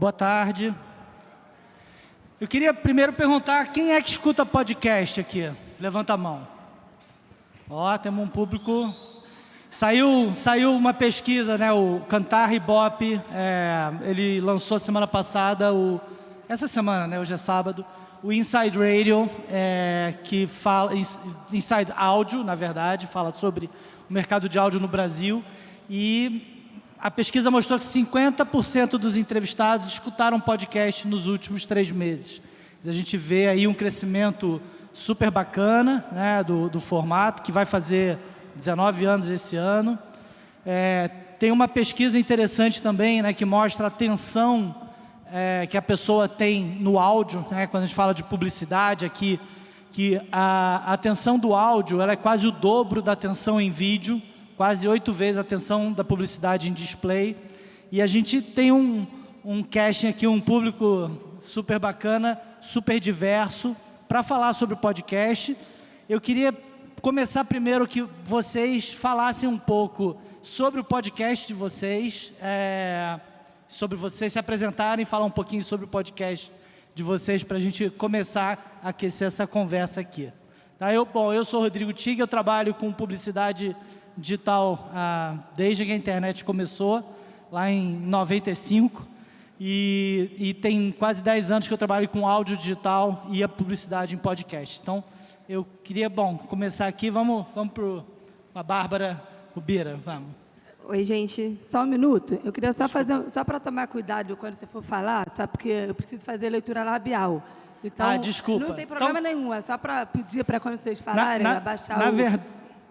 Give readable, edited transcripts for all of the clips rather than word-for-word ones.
boa tarde. Eu queria primeiro perguntar quem é que escuta podcast aqui? Levanta a mão. Ó, temos um público. Saiu uma pesquisa, né? O Cantar Ibope, ele lançou semana passada, essa semana, né? Hoje é sábado, o Inside Radio, que fala, Inside Áudio, na verdade, fala sobre o mercado de áudio no Brasil. E a pesquisa mostrou que 50% dos entrevistados escutaram podcast nos últimos 3 meses. A gente vê aí um crescimento super bacana, né, do formato, que vai fazer 19 anos esse ano. Tem uma pesquisa interessante também, né, que mostra a atenção que a pessoa tem no áudio, né, quando a gente fala de publicidade aqui, que a atenção do áudio ela é quase o dobro da atenção em vídeo, quase 8 vezes a atenção da publicidade em display. E a gente tem um casting aqui, um público super bacana, super diverso, para falar sobre o podcast. Eu queria começar primeiro que vocês falassem um pouco sobre o podcast de vocês, sobre vocês se apresentarem e falar um pouquinho sobre o podcast de vocês, para a gente começar a aquecer essa conversa aqui. Tá? Eu sou o Rodrigo Tig, eu trabalho com publicidade digital desde que a internet começou, lá em 95, e tem quase 10 anos que eu trabalho com áudio digital e a publicidade em podcast. Então, eu queria, começar aqui, vamos para a Bárbara Rubira, vamos. Oi, gente, só um minuto. Eu queria só para tomar cuidado quando você for falar, só porque eu preciso fazer leitura labial. Então, desculpa. Não tem problema nenhum, é só para pedir para quando vocês falarem, abaixar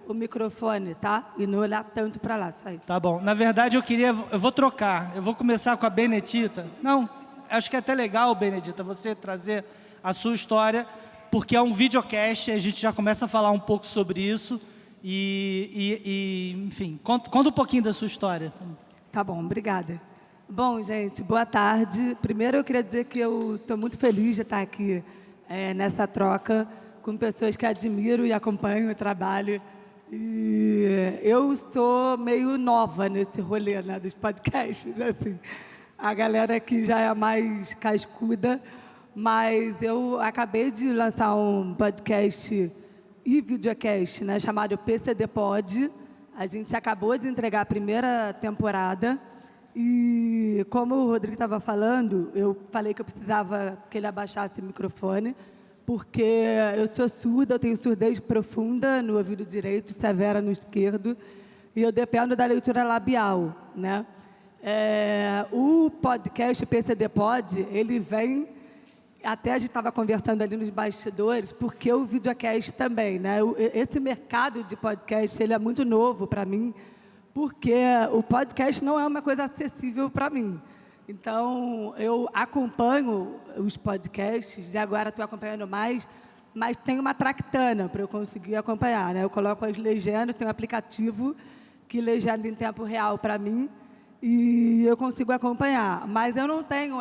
o microfone, tá? E não olhar tanto para lá, só isso. Tá bom. Na verdade, eu vou trocar. Eu vou começar com a Benedita. Não, acho que é até legal, Benedita, você trazer a sua história, porque é um videocast, a gente já começa a falar um pouco sobre isso. Enfim, conta um pouquinho da sua história. Tá bom, obrigada. Bom, gente, boa tarde. Primeiro, eu queria dizer que eu estou muito feliz de estar aqui nessa troca com pessoas que admiro e acompanho o trabalho. E eu sou meio nova nesse rolê, né, dos podcasts. Assim. A galera aqui já é mais cascuda, mas eu acabei de lançar um podcast e videocast, né, chamado PCD Pod. A gente acabou de entregar a primeira temporada e, como o Rodrigo estava falando, eu falei que eu precisava que ele abaixasse o microfone, porque eu sou surda, eu tenho surdez profunda no ouvido direito, severa no esquerdo, e eu dependo da leitura labial, né? O podcast PCD Pod, ele vem, até a gente estava conversando ali nos bastidores, porque o videocast também, né? Esse mercado de podcast, ele é muito novo para mim, porque o podcast não é uma coisa acessível para mim. Então, eu acompanho os podcasts, e agora estou acompanhando mais, mas tem uma tractana para eu conseguir acompanhar, né? Eu coloco as legendas, tem um aplicativo que legenda em tempo real para mim, e eu consigo acompanhar. Mas eu não tenho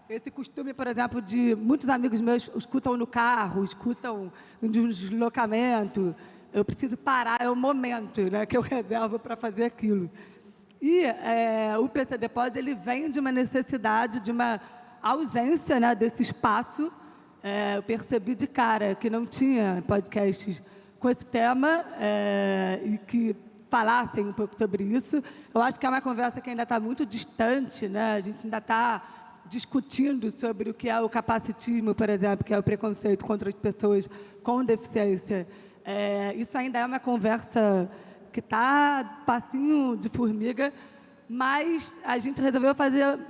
esse costume, por exemplo, de muitos amigos meus escutam no carro, escutam em deslocamento. Eu preciso parar, é o momento, né, que eu reservo para fazer aquilo. E o PCD Pod, ele vem de uma necessidade, de uma ausência, né, desse espaço. Eu percebi de cara que não tinha podcasts com esse tema e que falassem um pouco sobre isso. Eu acho que é uma conversa que ainda está muito distante, né? A gente ainda está discutindo sobre o que é o capacitismo, por exemplo, que é o preconceito contra as pessoas com deficiência. Isso ainda é uma conversa que está passinho de formiga, mas a gente resolveu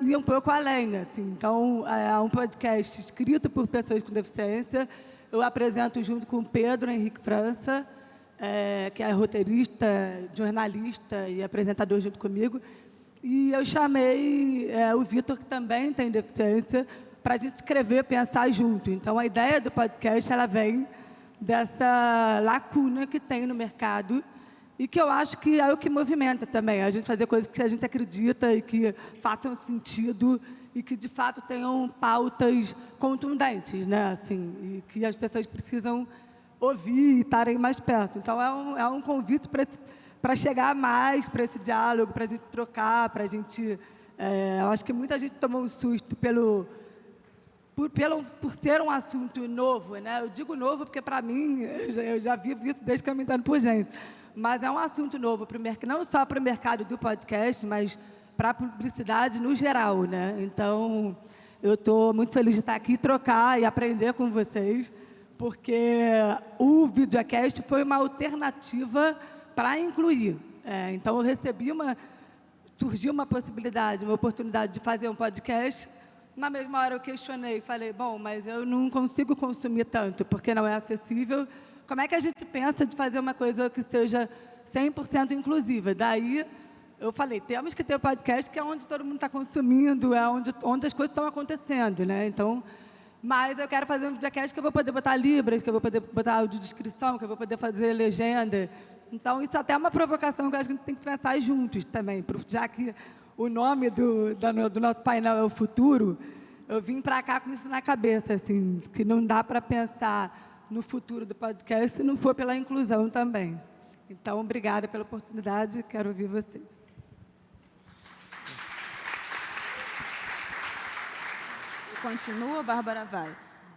ir um pouco além. Assim. Então, é um podcast escrito por pessoas com deficiência. Eu apresento junto com o Pedro Henrique França, que é roteirista, jornalista e apresentador junto comigo. E eu chamei o Vitor, que também tem deficiência, para a gente escrever, pensar junto. Então, a ideia do podcast ela vem dessa lacuna que tem no mercado e que eu acho que é o que movimenta também. A gente fazer coisas que a gente acredita e que façam sentido e que, de fato, tenham pautas contundentes, né? Assim, e que as pessoas precisam ouvir e estarem mais perto. Então, é um convite para chegar mais para esse diálogo, para a gente trocar, para a gente Eu acho que muita gente tomou um susto por ser um assunto novo, né? Eu digo novo porque, para mim, eu já vivo isso desde que eu me entendo por gente. Mas é um assunto novo, não só para o mercado do podcast, mas para a publicidade no geral, né? Então, eu estou muito feliz de estar aqui, trocar e aprender com vocês, porque o videocast foi uma alternativa para incluir. Então, surgiu uma possibilidade, uma oportunidade de fazer um podcast. Na mesma hora eu questionei, falei, bom, mas eu não consigo consumir tanto, porque não é acessível. Como é que a gente pensa de fazer uma coisa que seja 100% inclusiva? Daí eu falei, temos que ter o podcast, que é onde todo mundo está consumindo, é onde as coisas estão acontecendo, né? Então, mas eu quero fazer um videocast que eu vou poder botar libras, que eu vou poder botar audiodescrição, que eu vou poder fazer legenda. Então, isso até é uma provocação que eu acho que a gente tem que pensar juntos também, já que o nome do nosso painel é o futuro, eu vim para cá com isso na cabeça, assim, que não dá para pensar no futuro do podcast se não for pela inclusão também. Então, obrigada pela oportunidade, quero ouvir você. Continua, Bárbara vai.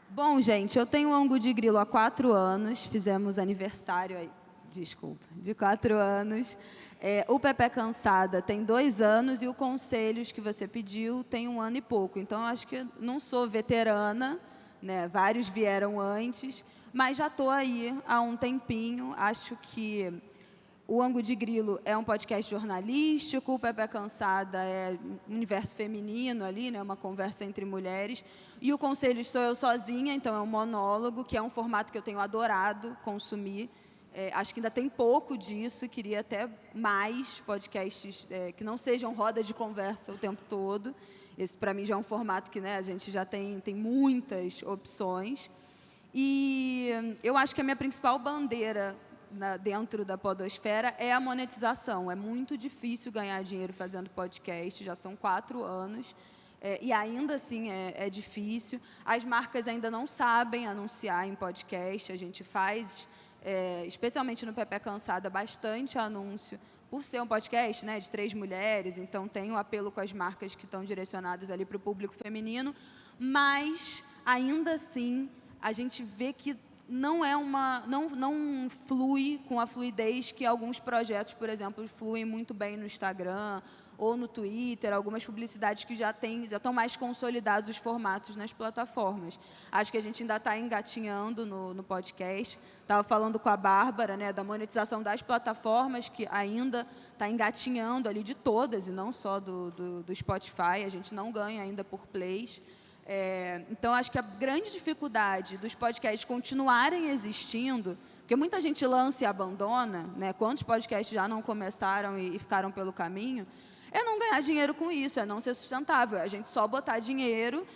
Bom, gente, eu tenho o Ângulo de Grilo há 4 anos, fizemos aniversário aí, de 4 anos. O Pepe Cansada tem 2 anos e o Conselhos, que você pediu, tem 1 ano e pouco. Então, eu acho que não sou veterana, né? Vários vieram antes, mas já estou aí há um tempinho. Acho que o Ângulo de Grilo é um podcast jornalístico, o Pepe Cansada é universo feminino ali, né? Uma conversa entre mulheres. E o Conselhos sou eu sozinha, então é um monólogo, que é um formato que eu tenho adorado consumir. Acho que ainda tem pouco disso, queria até mais podcasts que não sejam roda de conversa o tempo todo. Esse, para mim, já é um formato que, né, a gente já tem muitas opções. E eu acho que a minha principal bandeira dentro da podosfera é a monetização. É muito difícil ganhar dinheiro fazendo podcast, já são 4 anos. E ainda assim é difícil. As marcas ainda não sabem anunciar em podcast, a gente faz... especialmente no Pepe Cansada, bastante anúncio, por ser um podcast, né, de 3 mulheres, então tem o apelo com as marcas que estão direcionadas ali para o público feminino, mas, ainda assim, a gente vê que não flui com a fluidez que alguns projetos, por exemplo, fluem muito bem no Instagram ou no Twitter, algumas publicidades que já estão mais consolidados os formatos nas plataformas. Acho que a gente ainda está engatinhando no podcast. Estava falando com a Bárbara, né, da monetização das plataformas, que ainda está engatinhando ali de todas, e não só do Spotify. A gente não ganha ainda por plays. Então, acho que a grande dificuldade dos podcasts continuarem existindo, porque muita gente lança e abandona, né, quantos podcasts já não começaram e ficaram pelo caminho, é não ganhar dinheiro com isso, é não ser sustentável, é a gente só botar dinheiro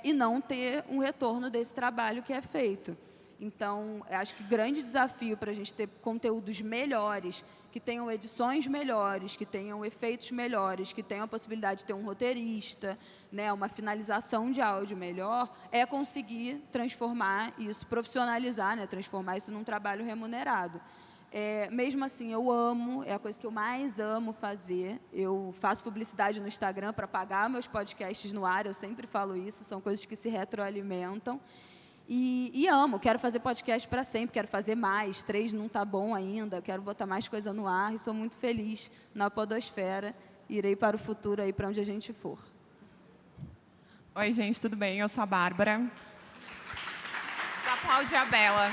e não ter um retorno desse trabalho que é feito. Então, acho que o grande desafio para a gente ter conteúdos melhores, que tenham edições melhores, que tenham efeitos melhores, que tenham a possibilidade de ter um roteirista, né, uma finalização de áudio melhor, é conseguir transformar isso, profissionalizar, né, transformar isso num trabalho remunerado. Mesmo assim, eu amo, é a coisa que eu mais amo fazer. Eu faço publicidade no Instagram para pagar meus podcasts no ar, eu sempre falo isso, são coisas que se retroalimentam. E amo, quero fazer podcast para sempre, quero fazer mais, 3 não está bom ainda, quero botar mais coisa no ar e sou muito feliz na podosfera. Irei para o futuro, aí para onde a gente for. Oi, gente, tudo bem? Eu sou a Bárbara. Aplaude a Bela.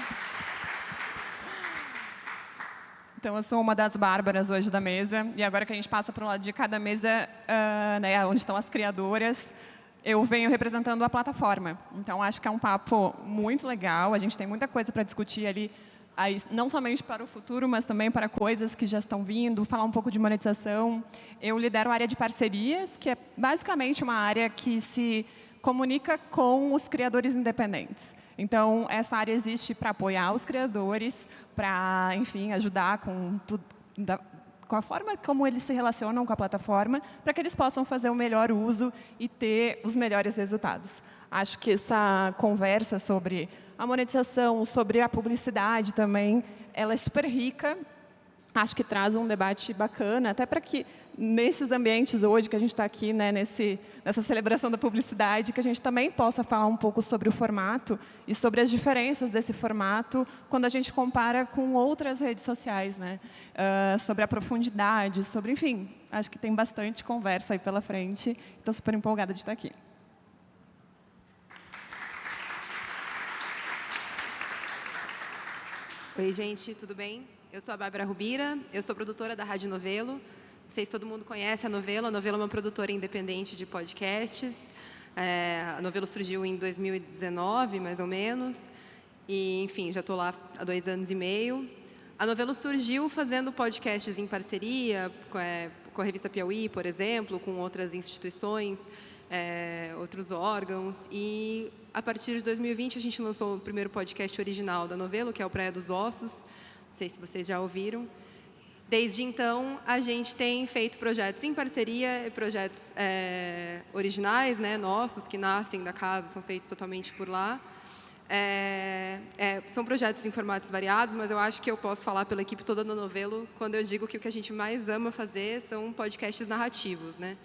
Então, eu sou uma das Bárbaras hoje da mesa. E agora que a gente passa para o lado de cada mesa, né, onde estão as criadoras, eu venho representando a plataforma. Então, acho que é um papo muito legal. A gente tem muita coisa para discutir ali, aí, não somente para o futuro, mas também para coisas que já estão vindo, falar um pouco de monetização. Eu lidero a área de parcerias, que é basicamente uma área que se comunica com os criadores independentes. Então, essa área existe para apoiar os criadores, para, enfim, ajudar com tudo, com a forma como eles se relacionam com a plataforma, para que eles possam fazer o melhor uso e ter os melhores resultados. Acho que essa conversa sobre a monetização, sobre a publicidade também, ela é super rica acho que traz um debate bacana, até para que nesses ambientes hoje que a gente está aqui, né, nessa celebração da publicidade, que a gente também possa falar um pouco sobre o formato e sobre as diferenças desse formato quando a gente compara com outras redes sociais, né? Sobre a profundidade, sobre, enfim, acho que tem bastante conversa aí pela frente. Estou super empolgada de estar aqui. Oi, gente, tudo bem? Eu sou a Bárbara Rubira, eu sou produtora da Rádio Novelo. Não sei se todo mundo conhece a Novelo. A Novelo é uma produtora independente de podcasts. A Novelo surgiu em 2019, mais ou menos. E, enfim, já estou lá há 2 anos e meio. A Novelo surgiu fazendo podcasts em parceria com a revista Piauí, por exemplo, com outras instituições, outros órgãos. E, a partir de 2020, a gente lançou o primeiro podcast original da Novelo, que é o Praia dos Ossos. Não sei se vocês já ouviram. Desde então, a gente tem feito projetos em parceria, projetos originais, né, nossos, que nascem da casa, são feitos totalmente por lá. São projetos em formatos variados, mas eu acho que eu posso falar pela equipe toda da Novelo quando eu digo que o que a gente mais ama fazer são podcasts narrativos, né?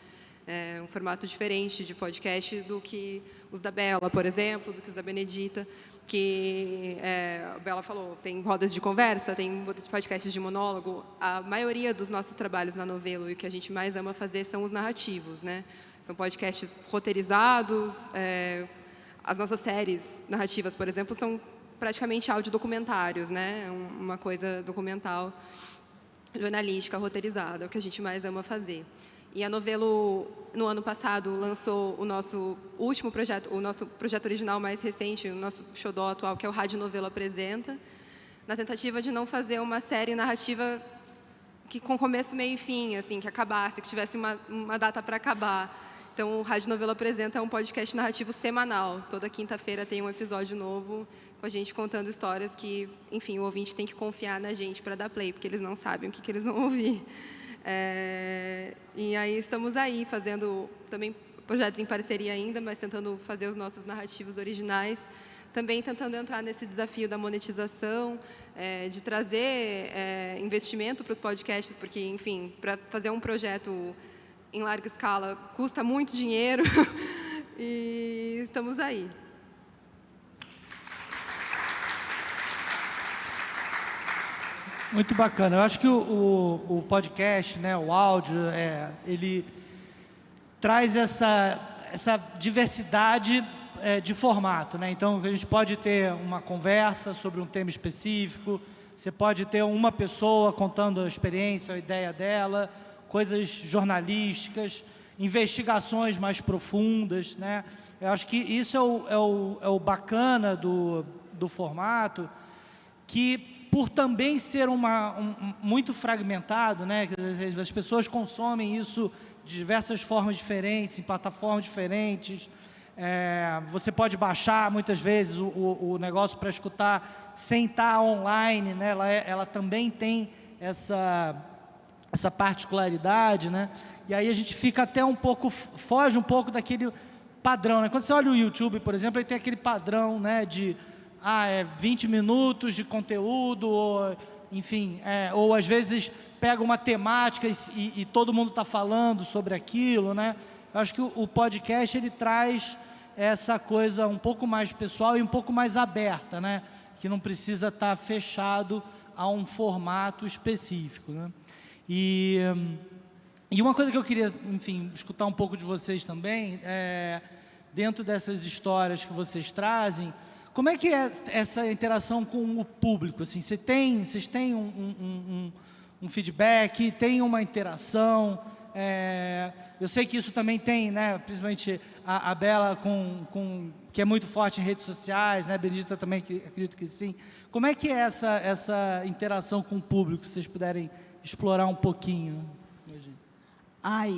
Um formato diferente de podcast do que os da Bela, por exemplo, do que os da Benedita, que a Bela falou, tem rodas de conversa, tem podcasts de monólogo. A maioria dos nossos trabalhos na Novelo e o que a gente mais ama fazer são os narrativos, né? São podcasts roteirizados. As nossas séries narrativas, por exemplo, são praticamente audiodocumentários, né? Uma coisa documental, jornalística, roteirizada, é o que a gente mais ama fazer. E a Novelo, no ano passado, lançou o nosso último projeto, o nosso projeto original mais recente, o nosso xodó atual, que é o Rádio Novelo Apresenta, na tentativa de não fazer uma série narrativa que com começo, meio e fim, assim, que acabasse, que tivesse uma data para acabar. Então, o Rádio Novelo Apresenta é um podcast narrativo semanal. Toda quinta-feira tem um episódio novo com a gente contando histórias que, enfim, o ouvinte tem que confiar na gente para dar play, porque eles não sabem o que eles vão ouvir. E aí estamos aí fazendo também projetos em parceria ainda, mas tentando fazer os nossos narrativos originais, também tentando entrar nesse desafio da monetização, de trazer investimento para os podcasts, porque, enfim, para fazer um projeto em larga escala custa muito dinheiro e estamos aí. Muito bacana. Eu acho que o podcast, né, o áudio, ele traz essa diversidade de formato, né? Então, a gente pode ter uma conversa sobre um tema específico, você pode ter uma pessoa contando a experiência, a ideia dela, coisas jornalísticas, investigações mais profundas, né? Eu acho que isso é o bacana do formato, que por também ser muito fragmentado, né? As pessoas consomem isso de diversas formas diferentes, em plataformas diferentes. Você pode baixar, muitas vezes, o negócio para escutar sem estar online, né? Ela também tem essa particularidade, né? E aí a gente fica até um pouco, foge um pouco daquele padrão, né? Quando você olha o YouTube, por exemplo, ele tem aquele padrão, né, de 20 minutos de conteúdo, ou, enfim, ou às vezes pega uma temática e todo mundo está falando sobre aquilo, né? Eu acho que o podcast, ele traz essa coisa um pouco mais pessoal e um pouco mais aberta, né? Que não precisa estar fechado a um formato específico, né? E uma coisa que eu queria, enfim, escutar um pouco de vocês também, dentro dessas histórias que vocês trazem, como é que é essa interação com o público? Assim, vocês têm um feedback, tem uma interação? Eu sei que isso também tem, né, principalmente a Bela, que é muito forte em redes sociais, né, a Benedita também, acredito que sim. Como é que é essa interação com o público, se vocês puderem explorar um pouquinho?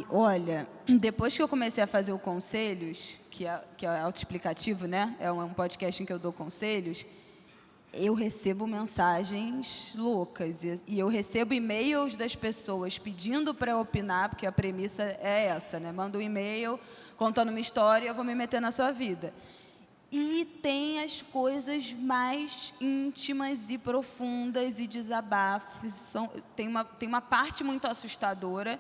Olha, depois que eu comecei a fazer o Conselhos, que é autoexplicativo, né? É um podcast em que eu dou conselhos, eu recebo mensagens loucas e eu recebo e-mails das pessoas pedindo para opinar, porque a premissa é essa, né? Manda um e-mail contando uma história e eu vou me meter na sua vida. E tem as coisas mais íntimas e profundas e desabafos. Tem uma parte muito assustadora,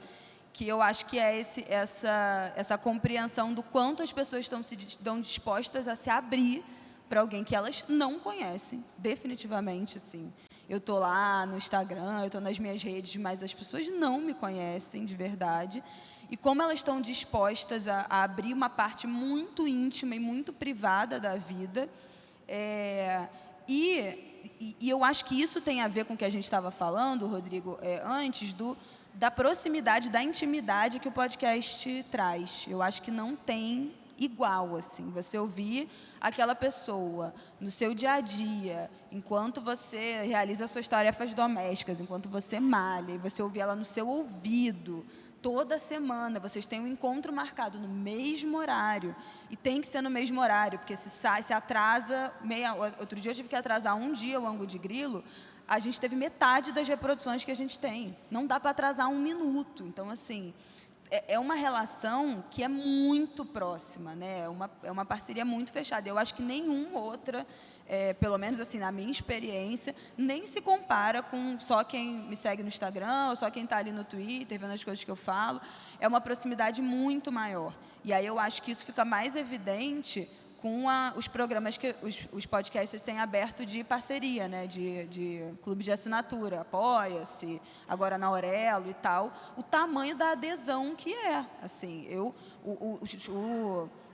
que eu acho que é essa compreensão do quanto as pessoas estão dispostas a se abrir para alguém que elas não conhecem, definitivamente, assim. Eu estou lá no Instagram, eu estou nas minhas redes, mas as pessoas não me conhecem de verdade. E como elas estão dispostas a abrir uma parte muito íntima e muito privada da vida. E eu acho que isso tem a ver com o que a gente estava falando, Rodrigo, antes, da proximidade, da intimidade que o podcast traz. Eu acho que não tem igual, assim, você ouvir aquela pessoa no seu dia a dia, enquanto você realiza suas tarefas domésticas, enquanto você malha, e você ouvir ela no seu ouvido, toda semana, vocês têm um encontro marcado no mesmo horário, e tem que ser no mesmo horário, porque se atrasa, outro dia eu tive que atrasar um dia o Ângulo de Grilo, a gente teve metade das reproduções que a gente tem, não dá para atrasar um minuto, então, assim, é uma relação que é muito próxima, né? É uma parceria muito fechada. Eu acho que nenhuma outra, pelo menos assim, na minha experiência, nem se compara com só quem me segue no Instagram, ou só quem está ali no Twitter, vendo as coisas que eu falo. É uma proximidade muito maior. E aí eu acho que isso fica mais evidente com os programas que os podcasters têm aberto de parceria, né, de clube de assinatura, Apoia-se, agora na Aurelo e tal, o tamanho da adesão que é. Assim,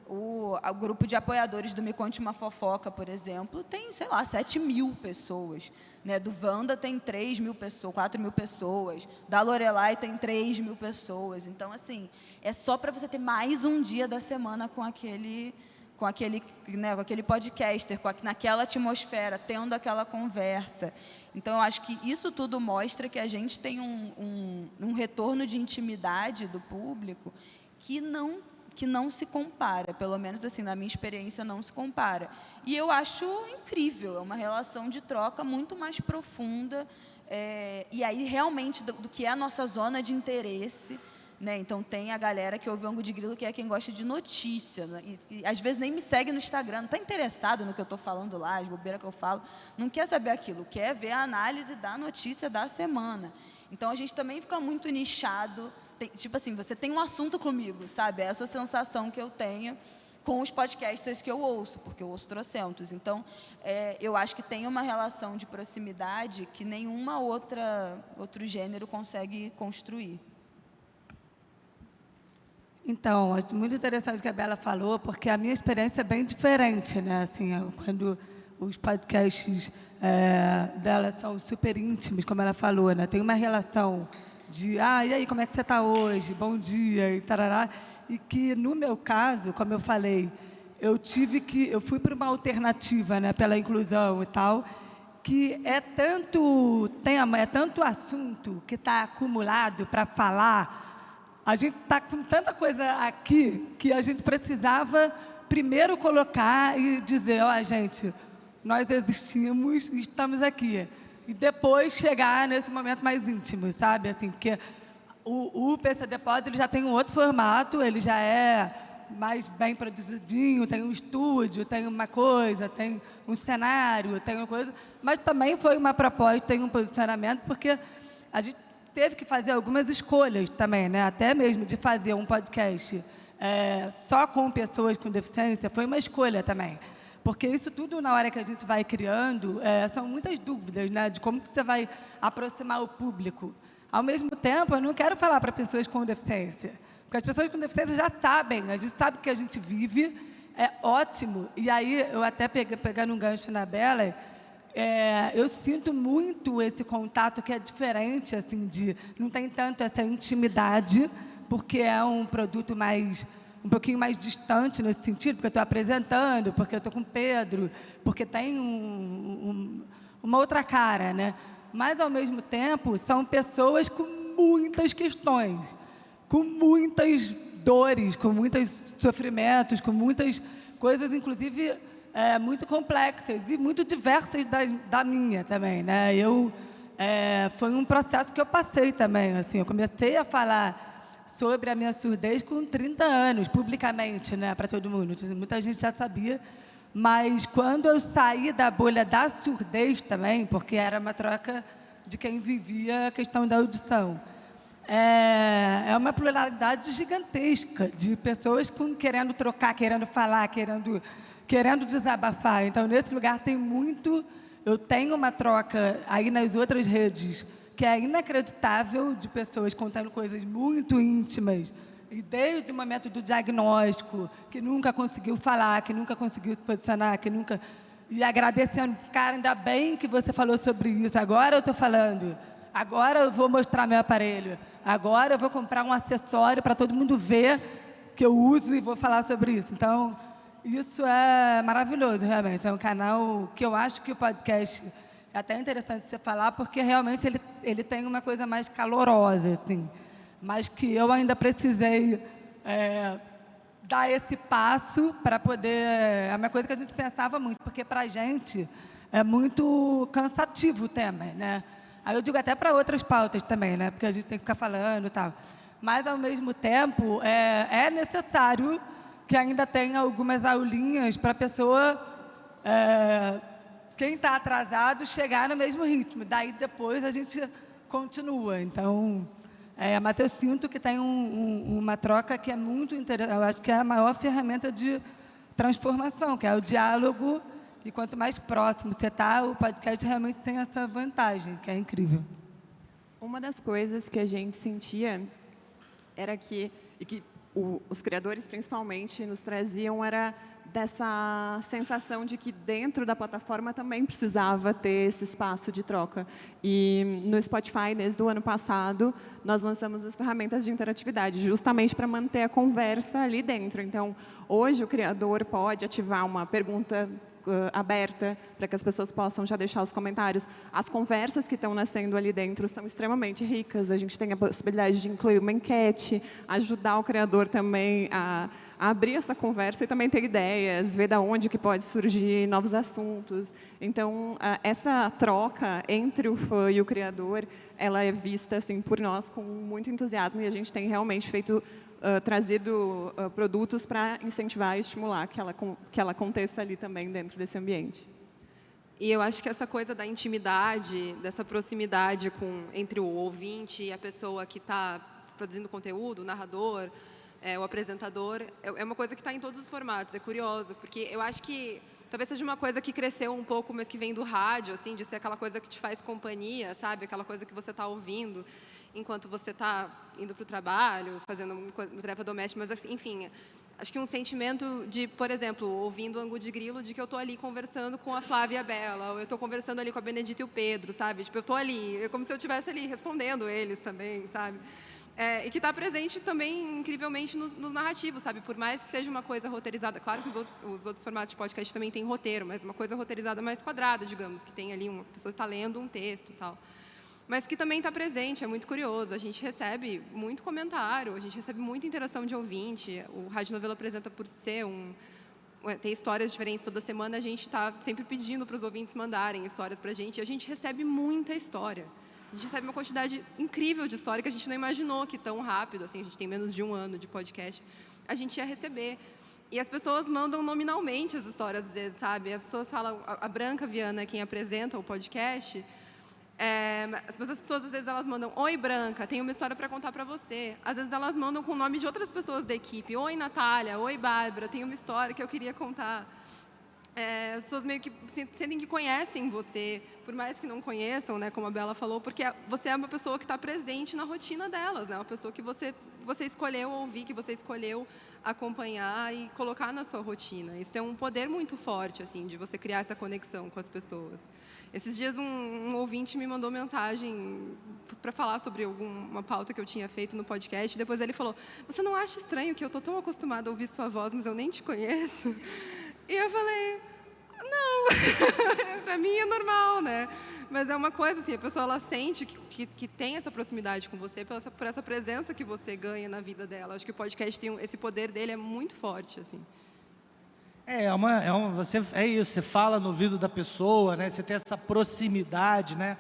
o grupo de apoiadores do Me Conte Uma Fofoca, por exemplo, tem, sei lá, 7.000 pessoas. Né? Do Wanda tem 3.000 pessoas, 4.000 pessoas. Da Lorelai tem 3.000 pessoas. Então, assim, é só para você ter mais um dia da semana com aquele podcaster, naquela atmosfera, tendo aquela conversa. Então, eu acho que isso tudo mostra que a gente tem um retorno de intimidade do público que não se compara, pelo menos assim, na minha experiência, não se compara. E eu acho incrível, é uma relação de troca muito mais profunda, e aí realmente do que é a nossa zona de interesse. Né? Então, tem a galera que ouve o Ângulo de Grilo, que é quem gosta de notícia, né? E às vezes nem me segue no Instagram, não está interessado no que eu estou falando lá, as bobeiras que eu falo, não quer saber aquilo, quer ver a análise da notícia da semana. Então, a gente também fica muito nichado, tipo assim, você tem um assunto comigo, sabe? É essa sensação que eu tenho com os podcasters que eu ouço, porque eu ouço trocentos. Então, eu acho que tem uma relação de proximidade que nenhuma outro gênero consegue construir. Então, acho muito interessante o que a Bela falou, porque a minha experiência é bem diferente, né? Assim, quando os podcasts dela são super íntimos, como ela falou, né? Tem uma relação de, e aí, como é que você está hoje? Bom dia, e tarará. E que, no meu caso, como eu falei, eu fui para uma alternativa, né, pela inclusão e tal, que é tanto tema, é tanto assunto que está acumulado para falar. A gente está com tanta coisa aqui que a gente precisava primeiro colocar e dizer, gente, nós existimos e estamos aqui. E depois chegar nesse momento mais íntimo, sabe? Assim, porque o PCD Pod ele já tem um outro formato, ele já é mais bem produzidinho, tem um estúdio, tem uma coisa, tem um cenário, tem uma coisa, mas também foi uma proposta, tem um posicionamento, porque a gente teve que fazer algumas escolhas também, né? Até mesmo de fazer um podcast só com pessoas com deficiência, foi uma escolha também. Porque isso tudo, na hora que a gente vai criando, são muitas dúvidas, né? De como que você vai aproximar o público. Ao mesmo tempo, eu não quero falar para pessoas com deficiência, porque as pessoas com deficiência já sabem, a gente sabe que a gente vive, é ótimo. E aí, eu até pegando um gancho na Bela, eu sinto muito esse contato que é diferente, assim, não tem tanto essa intimidade, porque é um produto um pouquinho mais distante nesse sentido, porque eu estou apresentando, porque eu estou com o Pedro, porque tem uma outra cara, né? Mas, ao mesmo tempo, são pessoas com muitas questões, com muitas dores, com muitos sofrimentos, com muitas coisas, inclusive, muito complexas e muito diversas da minha também, né? Foi um processo que eu passei também, assim, eu comecei a falar sobre a minha surdez com 30 anos, publicamente, né, para todo mundo. Muita gente já sabia, Mas quando eu saí da bolha da surdez também, porque era uma troca de quem vivia a questão da audição, é uma pluralidade gigantesca de pessoas querendo trocar, querendo falar, querendo desabafar. Então, nesse lugar tem muito... Eu tenho uma troca aí nas outras redes que é inacreditável, de pessoas contando coisas muito íntimas, e desde o momento do diagnóstico, que nunca conseguiu falar, que nunca conseguiu se posicionar, que nunca... E agradecendo, cara, ainda bem que você falou sobre isso, agora eu estou falando, agora eu vou mostrar meu aparelho, agora eu vou comprar um acessório para todo mundo ver que eu uso e vou falar sobre isso. Então, isso é maravilhoso, realmente. É um canal que eu acho que o podcast é até interessante você falar, porque realmente ele tem uma coisa mais calorosa, assim, mas que eu ainda precisei dar esse passo para poder... É uma coisa que a gente pensava muito, porque para a gente é muito cansativo o tema, né? Aí eu digo até para outras pautas também, né? Porque a gente tem que ficar falando e tal. Mas, ao mesmo tempo, é necessário que ainda tenha algumas aulinhas para a pessoa, quem está atrasado, chegar no mesmo ritmo. Daí, depois, a gente continua. Então, mas eu sinto que tem uma troca que é muito interessante. Eu acho que é a maior ferramenta de transformação, que é o diálogo. E quanto mais próximo você está, o podcast realmente tem essa vantagem, que é incrível. Uma das coisas que a gente sentia era que os criadores, principalmente, nos traziam era dessa sensação de que dentro da plataforma também precisava ter esse espaço de troca. E no Spotify, desde o ano passado, nós lançamos as ferramentas de interatividade, justamente para manter a conversa ali dentro. Então, hoje o criador pode ativar uma pergunta aberta para que as pessoas possam já deixar os comentários. As conversas que estão nascendo ali dentro são extremamente ricas. A gente tem a possibilidade de incluir uma enquete, ajudar o criador também a abrir essa conversa e também ter ideias, ver de onde que pode surgir novos assuntos. Então, essa troca entre o fã e o criador, ela é vista assim por nós com muito entusiasmo, e a gente tem realmente trazido produtos para incentivar e estimular que ela aconteça ali também dentro desse ambiente. E eu acho que essa coisa da intimidade, dessa proximidade entre o ouvinte e a pessoa que está produzindo conteúdo, o narrador, o apresentador, é uma coisa que está em todos os formatos. É curioso, porque eu acho que talvez seja uma coisa que cresceu um pouco, mas que vem do rádio, assim, de ser aquela coisa que te faz companhia, sabe? Aquela coisa que você está ouvindo enquanto você está indo para o trabalho, fazendo uma tarefa doméstica, mas, assim, enfim, acho que um sentimento de, por exemplo, ouvindo o Angu de Grilo, de que eu estou ali conversando com a Flávia e a Bela, ou eu estou conversando ali com a Benedita e o Pedro, sabe? Tipo, eu estou ali, é como se eu estivesse ali respondendo eles também, sabe? E que está presente também, incrivelmente, nos narrativos, sabe? Por mais que seja uma coisa roteirizada. Claro que os outros formatos de podcast também têm roteiro, mas uma coisa roteirizada mais quadrada, digamos, que tem ali uma pessoa está lendo um texto e tal. Mas que também está presente, é muito curioso. A gente recebe muito comentário, a gente recebe muita interação de ouvinte. O Rádio Novelo apresenta por ser tem histórias diferentes toda semana, a gente está sempre pedindo para os ouvintes mandarem histórias para a gente, e a gente recebe muita história. A gente recebe uma quantidade incrível de história que a gente não imaginou que tão rápido, assim, a gente tem menos de 1 ano de podcast, a gente ia receber. E as pessoas mandam nominalmente as histórias, às vezes, sabe? As pessoas falam, a Branca Viana, quem apresenta o podcast, as pessoas, às vezes, elas mandam, oi, Branca, tenho uma história para contar para você. Às vezes, elas mandam com o nome de outras pessoas da equipe, oi, Natália, oi, Bárbara, tenho uma história que eu queria contar. As pessoas meio que sentem que conhecem você, por mais que não conheçam, né, como a Bela falou, porque você é uma pessoa que está presente na rotina delas, né, uma pessoa que você escolheu ouvir, que você escolheu acompanhar e colocar na sua rotina. Isso tem um poder muito forte, assim, de você criar essa conexão com as pessoas. Esses dias um ouvinte me mandou mensagem para falar sobre uma pauta que eu tinha feito no podcast, e depois ele falou, você não acha estranho que eu estou tão acostumada a ouvir sua voz, mas eu nem te conheço? E eu falei, não, para mim é normal, né? Mas é uma coisa assim, a pessoa ela sente que tem essa proximidade com você por essa presença que você ganha na vida dela. Acho que o podcast tem esse poder dele é muito forte, assim. É isso, você fala no ouvido da pessoa, né? Você tem essa proximidade, né?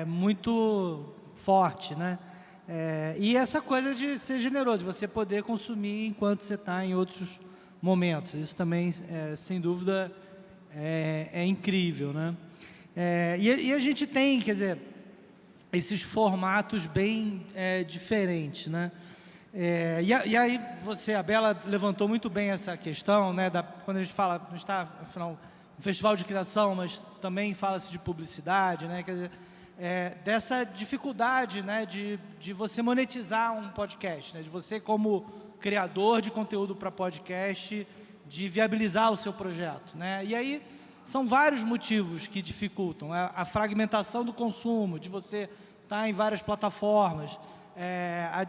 Muito forte, né? E essa coisa de ser generoso, de você poder consumir enquanto você está em outros momentos. Isso também, sem dúvida, é incrível, né? E a gente tem, quer dizer, esses formatos bem diferentes, né? E aí a Bela levantou muito bem essa questão, né? Quando a gente fala, não está, afinal, um festival de criação, mas também fala-se de publicidade, né? Quer dizer, dessa dificuldade, né, de você monetizar um podcast, né? De você, como criador de conteúdo para podcast, de viabilizar o seu projeto, né? E aí são vários motivos que dificultam, né? A fragmentação do consumo, de você estar em várias plataformas,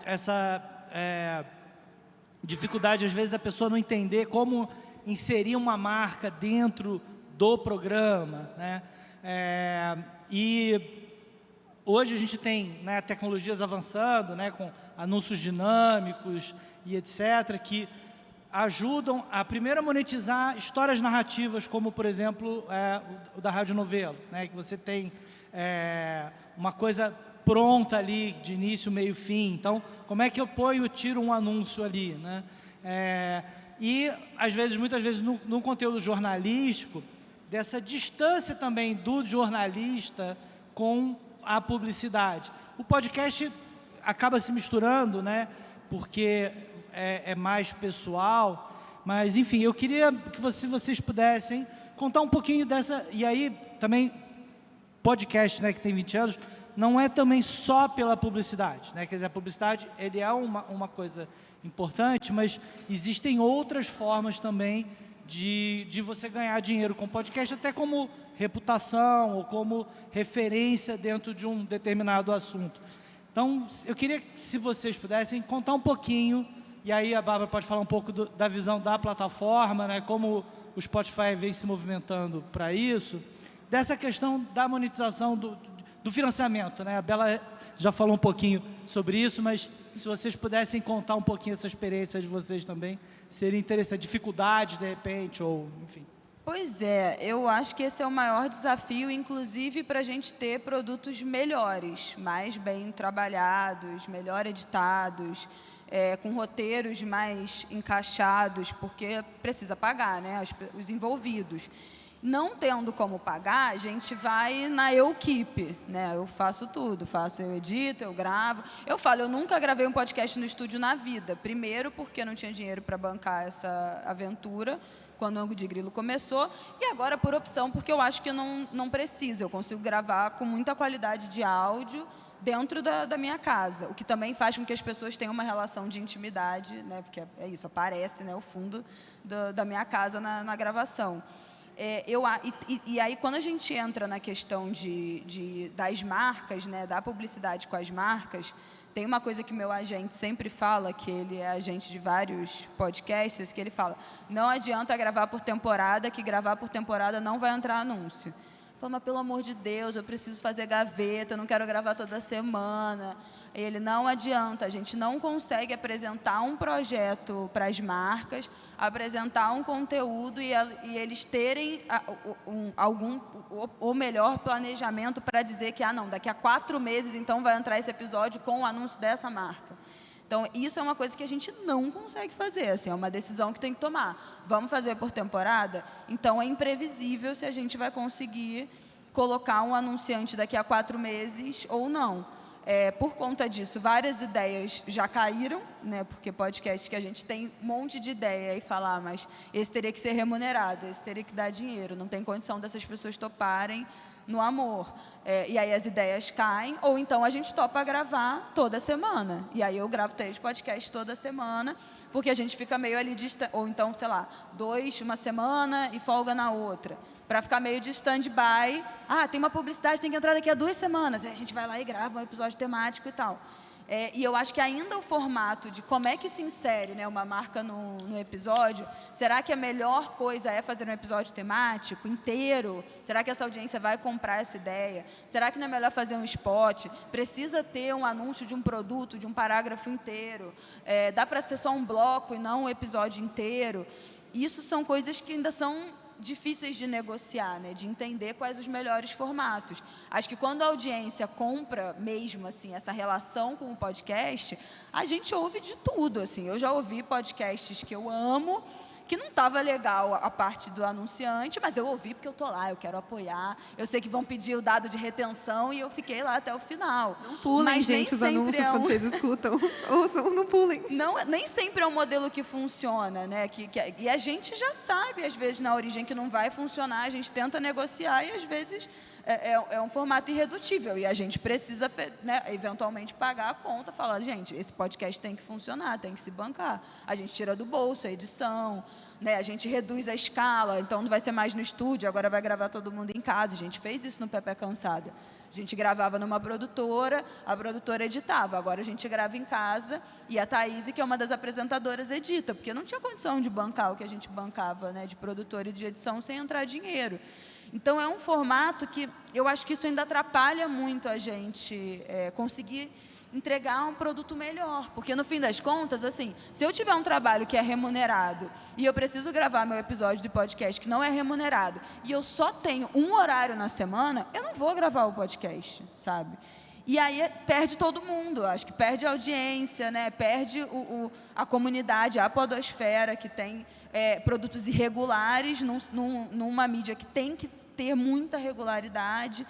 essa dificuldade, às vezes, da pessoa não entender como inserir uma marca dentro do programa, né? E hoje a gente tem, né, tecnologias avançando, né, com anúncios dinâmicos e etc., que ajudam a, primeiro, a monetizar histórias narrativas, como, por exemplo, o da Rádio Novelo, né, que você tem uma coisa pronta ali, de início, meio, fim. Então, como é que eu tiro um anúncio ali, né? E, às vezes, muitas vezes, no conteúdo jornalístico, dessa distância também do jornalista com a publicidade. O podcast acaba se misturando, né? Porque é mais pessoal, mas, enfim, eu queria que vocês pudessem contar um pouquinho dessa... E aí, também, podcast, né, que tem 20 anos, não é também só pela publicidade, né? Quer dizer, a publicidade, ele é uma coisa importante, mas existem outras formas também de você ganhar dinheiro com podcast, até como reputação ou como referência dentro de um determinado assunto. Então, eu queria que, se vocês pudessem, contar um pouquinho, e aí a Bárbara pode falar um pouco da visão da plataforma, né, como o Spotify vem se movimentando para isso, dessa questão da monetização do financiamento, né? A Bela já falou um pouquinho sobre isso, mas se vocês pudessem contar um pouquinho essa experiência de vocês também, seria interessante. Dificuldades, de repente, ou enfim. Pois é, eu acho que esse é o maior desafio, inclusive para a gente ter produtos melhores, mais bem trabalhados, melhor editados, com roteiros mais encaixados, porque precisa pagar, né, os envolvidos. Não tendo como pagar, a gente vai na eu-keep, né? Eu faço tudo, eu edito, eu gravo. Eu falo, eu nunca gravei um podcast no estúdio na vida. Primeiro, porque não tinha dinheiro para bancar essa aventura, quando o Ângulo de Grilo começou, e agora por opção, porque eu acho que não precisa. Eu consigo gravar com muita qualidade de áudio dentro da minha casa, o que também faz com que as pessoas tenham uma relação de intimidade, né? Porque é isso, aparece, né, o fundo da minha casa na gravação. E aí, quando a gente entra na questão das marcas, né, da publicidade com as marcas, tem uma coisa que meu agente sempre fala, que ele é agente de vários podcasts, que ele fala, não adianta gravar por temporada, que gravar por temporada não vai entrar anúncio. Fala, mas pelo amor de Deus, eu preciso fazer gaveta, eu não quero gravar toda semana. Ele, não adianta, a gente não consegue apresentar um projeto para as marcas, apresentar um conteúdo e eles terem o melhor planejamento para dizer que, não, daqui a 4 meses, então, vai entrar esse episódio com o anúncio dessa marca. Então, isso é uma coisa que a gente não consegue fazer, assim, é uma decisão que tem que tomar. Vamos fazer por temporada? Então, é imprevisível se a gente vai conseguir colocar um anunciante daqui a 4 meses ou não. Por conta disso, várias ideias já caíram, né, porque podcast que a gente tem um monte de ideia e falar, mas esse teria que ser remunerado, esse teria que dar dinheiro, não tem condição dessas pessoas toparem no amor. E aí as ideias caem, ou então a gente topa gravar toda semana. E aí eu gravo 3 podcasts toda semana, porque a gente fica meio ali, ou então, sei lá, 2 uma semana e folga na outra, para ficar meio de stand-by. Tem uma publicidade, tem que entrar daqui a 2 semanas. Aí a gente vai lá e grava um episódio temático e tal. E eu acho que ainda o formato de como é que se insere, né, uma marca no episódio, será que a melhor coisa é fazer um episódio temático inteiro? Será que essa audiência vai comprar essa ideia? Será que não é melhor fazer um spot? Precisa ter um anúncio de um produto, de um parágrafo inteiro? Dá para ser só um bloco e não um episódio inteiro? Isso são coisas que ainda são difíceis de negociar, né? De entender quais os melhores formatos. Acho que quando a audiência compra mesmo assim essa relação com o podcast, a gente ouve de tudo, assim. Eu já ouvi podcasts que eu amo, que não estava legal a parte do anunciante, mas eu ouvi porque eu tô lá, eu quero apoiar, eu sei que vão pedir o dado de retenção e eu fiquei lá até o final. Não pulem, mas gente, os anúncios quando vocês escutam. Ouçam, não pulem. Não, nem sempre é um modelo que funciona, né? E a gente já sabe, às vezes, na origem, que não vai funcionar, a gente tenta negociar e, às vezes, é um formato irredutível. E a gente precisa, né, eventualmente, pagar a conta, falar, gente, esse podcast tem que funcionar, tem que se bancar. A gente tira do bolso a edição, né, a gente reduz a escala, então não vai ser mais no estúdio, agora vai gravar todo mundo em casa. A gente fez isso no Pepe Cansada. A gente gravava numa produtora, a produtora editava. Agora a gente grava em casa e a Thaís, que é uma das apresentadoras, edita, porque não tinha condição de bancar o que a gente bancava, né, de produtora e de edição sem entrar dinheiro. Então, é um formato que eu acho que isso ainda atrapalha muito a gente conseguir entregar um produto melhor. Porque, no fim das contas, assim, se eu tiver um trabalho que é remunerado e eu preciso gravar meu episódio de podcast que não é remunerado e eu só tenho um horário na semana, eu não vou gravar o podcast, sabe? E aí perde todo mundo, acho que perde a audiência, né? Perde a comunidade, a podosfera, que tem produtos irregulares numa mídia que tem que ter muita regularidade.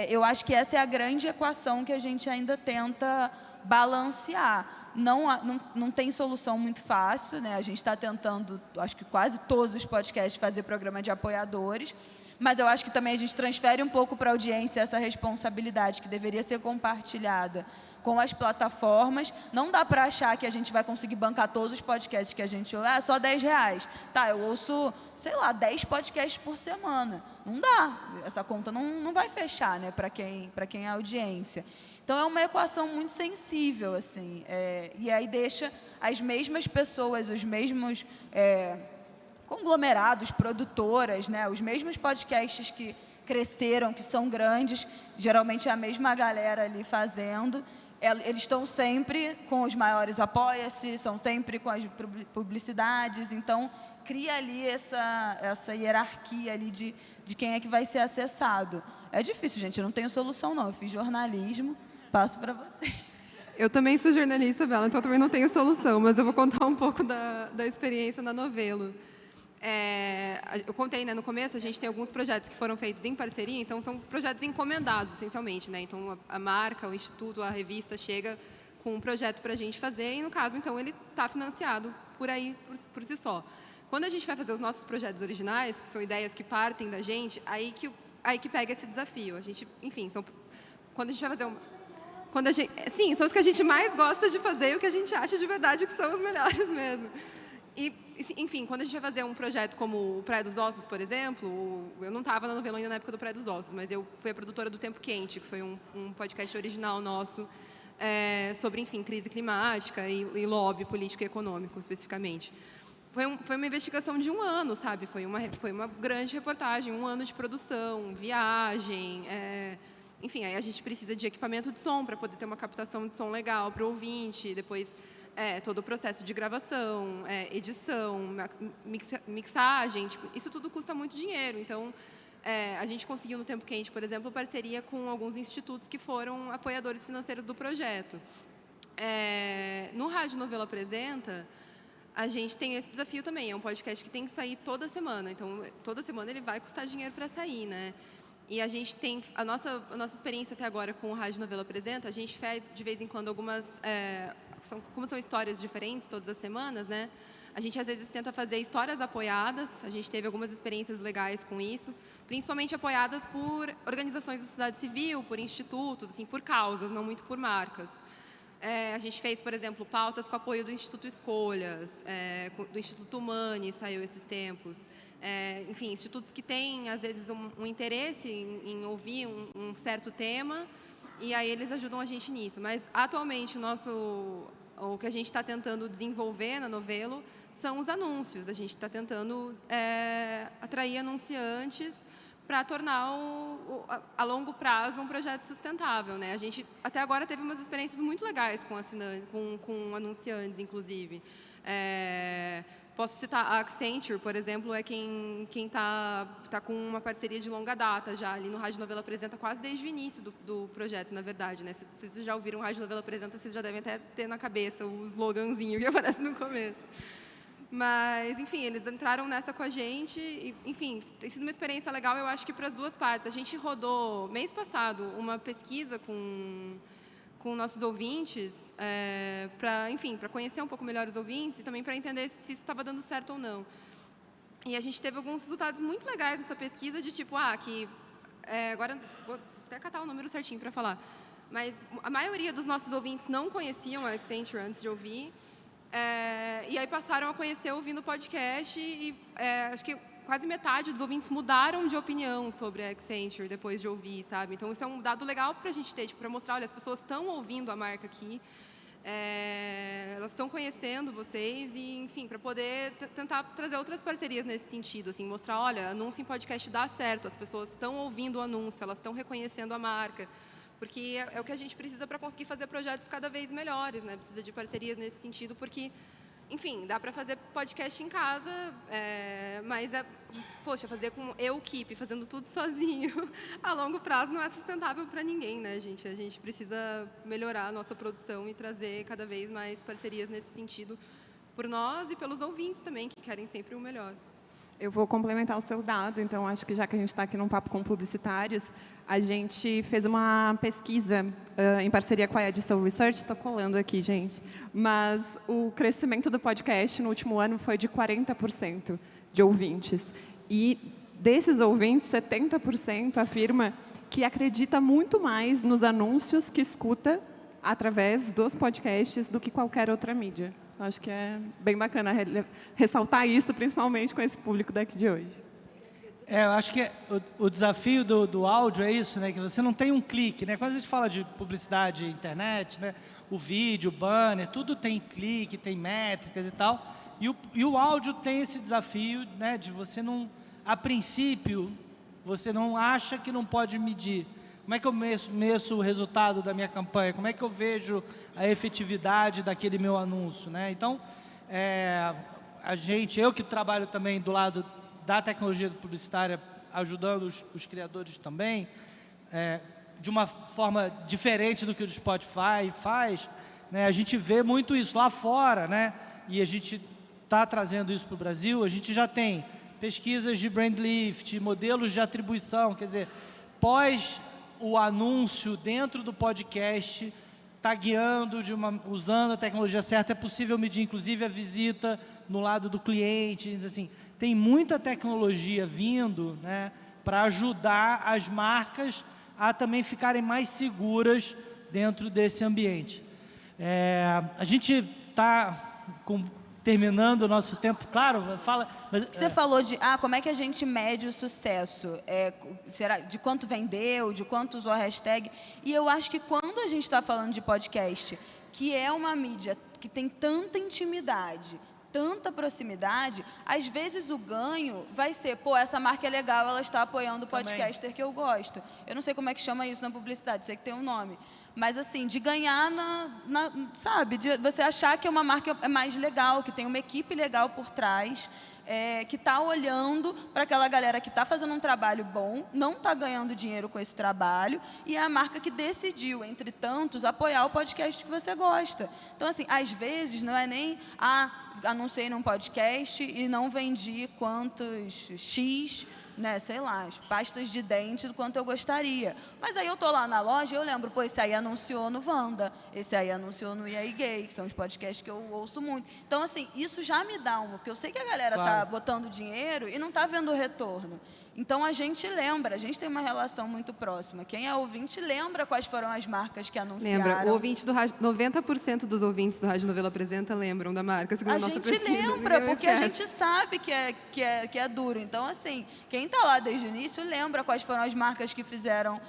Eu acho que essa é a grande equação que a gente ainda tenta balancear. Não tem solução muito fácil, né? A gente está tentando, acho que quase todos os podcasts, fazer programa de apoiadores, mas eu acho que também a gente transfere um pouco para a audiência essa responsabilidade que deveria ser compartilhada com as plataformas. Não dá para achar que a gente vai conseguir bancar todos os podcasts que a gente ouve. Só R$10. Tá, eu ouço, sei lá, 10 podcasts por semana. Não dá. Essa conta não vai fechar, né, para quem é audiência. Então, é uma equação muito sensível, assim. E aí deixa as mesmas pessoas, os mesmos conglomerados, produtoras, né, os mesmos podcasts que cresceram, que são grandes, geralmente é a mesma galera ali fazendo. Eles estão sempre com os maiores apoia-se, são sempre com as publicidades, então cria ali essa hierarquia ali de quem é que vai ser acessado. É difícil, gente, eu não tenho solução não, eu fiz jornalismo, passo para vocês. Eu também sou jornalista, Bela, então eu também não tenho solução, mas eu vou contar um pouco da experiência na Novelo. Eu contei, né, no começo, a gente tem alguns projetos que foram feitos em parceria, então são projetos encomendados, essencialmente, né? Então, a marca, o instituto, a revista chega com um projeto para a gente fazer e, no caso, então, ele está financiado por aí, por si só. Quando a gente vai fazer os nossos projetos originais, que são ideias que partem da gente, aí que pega esse desafio. A gente, enfim, quando a gente vai fazer sim, são os que a gente mais gosta de fazer e o que a gente acha de verdade que são os melhores mesmo. E, enfim, quando a gente vai fazer um projeto como o Praia dos Ossos, por exemplo, eu não estava na Novelo ainda na época do Praia dos Ossos, mas eu fui a produtora do Tempo Quente, que foi um podcast original nosso sobre, enfim, crise climática e lobby político e econômico, especificamente. Foi uma investigação de 1 ano, sabe? Foi uma grande reportagem, 1 ano de produção, viagem. Enfim, aí a gente precisa de equipamento de som para poder ter uma captação de som legal para o ouvinte, depois todo o processo de gravação, edição, mixagem, tipo, isso tudo custa muito dinheiro. Então, a gente conseguiu no Tempo Quente, por exemplo, parceria com alguns institutos que foram apoiadores financeiros do projeto. No Rádio Novelo Apresenta, a gente tem esse desafio também. É um podcast que tem que sair toda semana. Então, toda semana ele vai custar dinheiro para sair, né? E a gente tem a nossa experiência até agora com o Rádio Novelo Apresenta. A gente faz de vez em quando algumas como são histórias diferentes todas as semanas, né? A gente às vezes tenta fazer histórias apoiadas. A gente teve algumas experiências legais com isso, principalmente apoiadas por organizações da sociedade civil, por institutos, assim, por causas, não muito por marcas. A gente fez, por exemplo, pautas com apoio do Instituto Escolhas, do Instituto Humani, saiu esses tempos. Enfim, institutos que têm, às vezes, um interesse em ouvir um certo tema, e aí eles ajudam a gente nisso. Mas, atualmente, o que a gente está tentando desenvolver na Novelo são os anúncios. A gente está tentando atrair anunciantes para tornar, a longo prazo, um projeto sustentável, né? A gente, até agora, teve umas experiências muito legais com anunciantes, inclusive. Posso citar a Accenture, por exemplo, é quem tá com uma parceria de longa data já ali no Rádio Novelo Apresenta, quase desde o início do projeto, na verdade, né? Se vocês já ouviram o Rádio Novelo Apresenta, vocês já devem até ter na cabeça o sloganzinho que aparece no começo. Mas, enfim, eles entraram nessa com a gente. E, enfim, tem sido uma experiência legal, eu acho que para as duas partes. A gente rodou, mês passado, uma pesquisa com nossos ouvintes, para conhecer um pouco melhor os ouvintes e também para entender se isso estava dando certo ou não. E a gente teve alguns resultados muito legais nessa pesquisa, de tipo, agora vou até catar o número certinho para falar, mas a maioria dos nossos ouvintes não conheciam a Accenture antes de ouvir, e aí passaram a conhecer ouvindo o podcast e acho que quase metade dos ouvintes mudaram de opinião sobre a Accenture depois de ouvir, sabe? Então, isso é um dado legal para a gente ter, para mostrar, olha, as pessoas estão ouvindo a marca aqui, elas estão conhecendo vocês e, enfim, para poder tentar trazer outras parcerias nesse sentido, assim, mostrar, olha, anúncio em podcast dá certo, as pessoas estão ouvindo o anúncio, elas estão reconhecendo a marca, porque é o que a gente precisa para conseguir fazer projetos cada vez melhores, né? Precisa de parcerias nesse sentido, porque, enfim, dá para fazer podcast em casa, mas, poxa, fazer com equipe, fazendo tudo sozinho, a longo prazo não é sustentável para ninguém, né, gente? A gente precisa melhorar a nossa produção e trazer cada vez mais parcerias nesse sentido por nós e pelos ouvintes também, que querem sempre o melhor. Eu vou complementar o seu dado, então acho que já que a gente está aqui num papo com publicitários, a gente fez uma pesquisa em parceria com a Edison Research, estou colando aqui, gente, mas o crescimento do podcast no último ano foi de 40% de ouvintes. E desses ouvintes, 70% afirma que acredita muito mais nos anúncios que escuta através dos podcasts do que qualquer outra mídia. Então, acho que é bem bacana ressaltar isso, principalmente com esse público daqui de hoje. Eu acho que o desafio do áudio é isso, né? Que você não tem um clique, né? Quando a gente fala de publicidade internet, né? O vídeo, o banner, tudo tem clique, tem métricas e tal. E o áudio tem esse desafio, né? De você não, a princípio, você não acha que não pode medir. Como é que eu meço o resultado da minha campanha? Como é que eu vejo a efetividade daquele meu anúncio, né? Então, eu que trabalho também do lado da tecnologia publicitária, ajudando os criadores também, de uma forma diferente do que o Spotify faz, né? A gente vê muito isso lá fora, né? E a gente está trazendo isso para o Brasil. A gente já tem pesquisas de brand lift, modelos de atribuição, quer dizer, pós o anúncio dentro do podcast, tagueando, usando a tecnologia certa, é possível medir, inclusive, a visita no lado do cliente. Assim, tem muita tecnologia vindo, né, para ajudar as marcas a também ficarem mais seguras dentro desse ambiente. A gente está terminando o nosso tempo, claro, fala... Mas, Você falou de, como é que a gente mede o sucesso? Será de quanto vendeu, de quanto usou a hashtag? E eu acho que quando a gente está falando de podcast, que é uma mídia que tem tanta intimidade, tanta proximidade, às vezes o ganho vai ser, essa marca é legal, ela está apoiando o podcaster que eu gosto. Eu não sei como é que chama isso na publicidade, sei que tem um nome. Mas, assim, de ganhar, sabe, de você achar que uma marca é mais legal, que tem uma equipe legal por trás, que está olhando para aquela galera que está fazendo um trabalho bom, não está ganhando dinheiro com esse trabalho, e é a marca que decidiu, entre tantos, apoiar o podcast que você gosta. Então, assim, às vezes, não é nem, anunciei num podcast e não vendi quantos X, né, sei lá, as pastas de dente do quanto eu gostaria. Mas aí eu tô lá na loja e eu lembro, esse aí anunciou no Wanda, esse aí anunciou no E aí Gay, que são os podcasts que eu ouço muito. Então, assim, isso já me dá porque eu sei que a galera tá botando dinheiro e não tá vendo o retorno. Então, a gente lembra, a gente tem uma relação muito próxima. Quem é ouvinte lembra quais foram as marcas que anunciaram. Lembra, o ouvinte do rádio, 90% dos ouvintes do Rádio Novelo Apresenta lembram da marca, segundo a nossa pesquisa. A gente lembra, porque a gente sabe que é duro. Então, assim, quem está lá desde o início lembra quais foram as marcas que fizeram,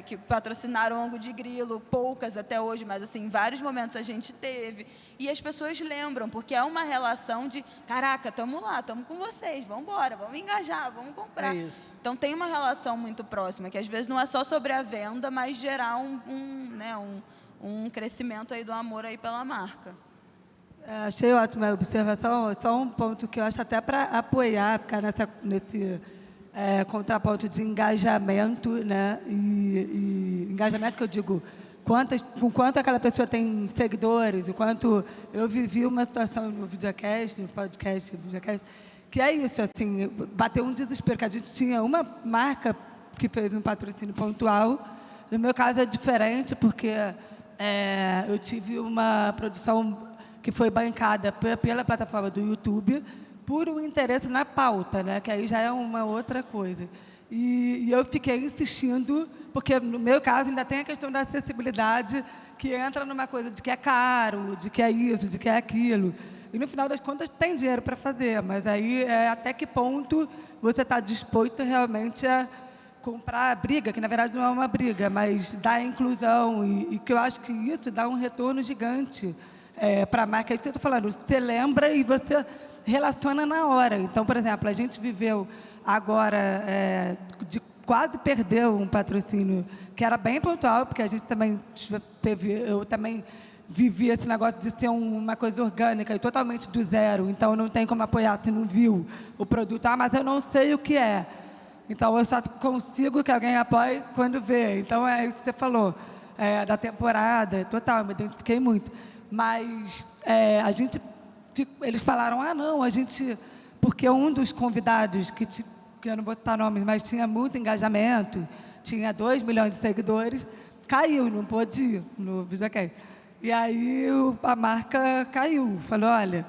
que patrocinaram o Ango de Grilo, poucas até hoje, mas, assim, em vários momentos a gente teve. E as pessoas lembram, porque é uma relação de, caraca, estamos lá, estamos com vocês, vamos embora, vamos engajar, vamos comprar. É isso. Então, tem uma relação muito próxima, que às vezes não é só sobre a venda, mas gerar um crescimento aí do amor aí pela marca. Achei ótima a observação, só um ponto que eu acho até para apoiar, ficar nesse contraponto de engajamento, né? E engajamento que eu digo com quanto aquela pessoa tem seguidores, o quanto eu vivi uma situação no videocast, no podcast, videocast, que é isso, assim, bateu um desespero, que a gente tinha uma marca que fez um patrocínio pontual. No meu caso é diferente, porque eu tive uma produção que foi bancada pela plataforma do YouTube por um interesse na pauta, né? Que aí já é uma outra coisa. E eu fiquei insistindo, porque no meu caso ainda tem a questão da acessibilidade, que entra numa coisa de que é caro, de que é isso, de que é aquilo. E no final das contas tem dinheiro para fazer, mas aí até que ponto você está disposto realmente a comprar a briga, que na verdade não é uma briga, mas dar inclusão, e que eu acho que isso dá um retorno gigante para a marca. É isso que eu estou falando, você lembra e você relaciona na hora. Então, por exemplo, a gente viveu agora de quase perder um patrocínio que era bem pontual, porque a gente também eu também vivi esse negócio de ser uma coisa orgânica e totalmente do zero, então não tem como apoiar se não viu o produto. Ah, mas eu não sei o que é. Então, eu só consigo que alguém apoie quando vê. Então, é isso que você falou, da temporada, total, me identifiquei muito. Mas eles falaram, não, a gente... Porque um dos convidados, que eu não vou citar nomes, mas tinha muito engajamento, tinha 2 milhões de seguidores, caiu, não pôde ir no videocast. E aí a marca caiu, falou, olha,